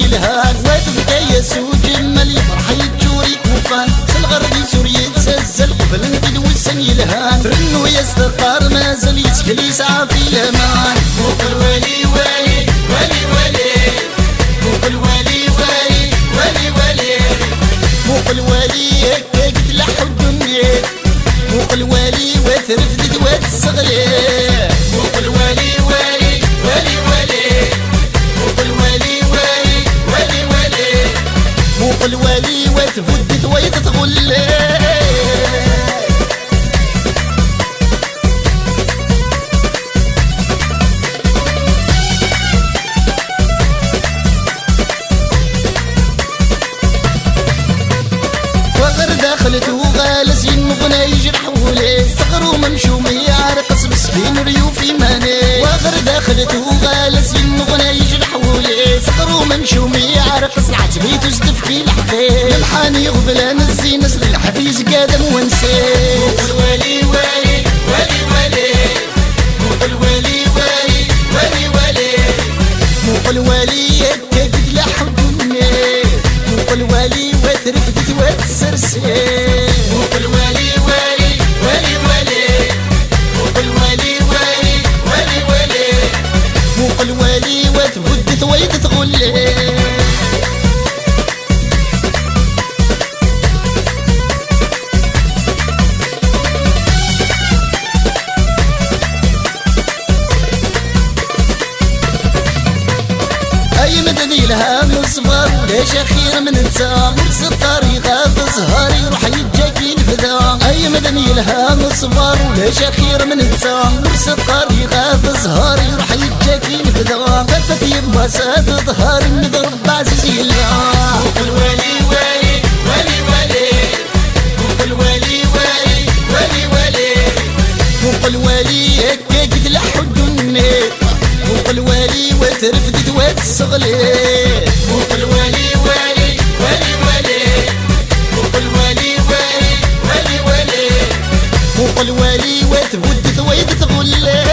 يلهان وتبقى يسوع جمال يفرح يجوري كوفان في الغرب سوريا تسزل قبل نقل والسن يلهان رنو يستقر مازال يسكل يسعى في الامان فوق الولي ولي ولي ولي فوق الولي ولي ولي ولي فوق الولي هكا تلح الدنيا فوق الولي وترفدد وتسغلي فوق الولي ولي ولي ولي فوق الولي ولي ولي ولي فوق الولي وتفدد ويتغلي دخلت وغالس ينبغنا يجرحوا لي صغروا ممشومي عرقص مسكين ريوفي ماني وغر دخلت وغالس ينبغنا يجرحوا لي صغروا ممشومي عرقص عتبي تجدف كي الحقيق الحاني غبلان الزين نسل الحفيز قادم ونسي فوق الولي ولي ولي ولي فوق الولي ولي ولي ولي فوق الولي يكاد لحقني فوق الولي وترفدت وتسرسي فوق الولي ولي ولي ولي فوق الولي ولي ولي ولي فوق الولي وتفدت ويتغلي اي مدني لها من الصبر ليش اخير من انت مرس الطريقه بزهر يروح يجاكي الفدا اي مدني لها من الصبر ليش اخير من انت مرس الطريقه بزهر يروح يجاكي الفدا غفت يما ساد ظهر مضرب عزيز الله فوق الولي ولي ولي ولي فوق الولي ولي ولي ولي فوق الولي هكا قد لحقني فوق الولي وترفدت وتسغلي فوق الولي ولي ولي ولي فوق الولي ولي ولي ولي فوق الولي وتبدت ويتغلي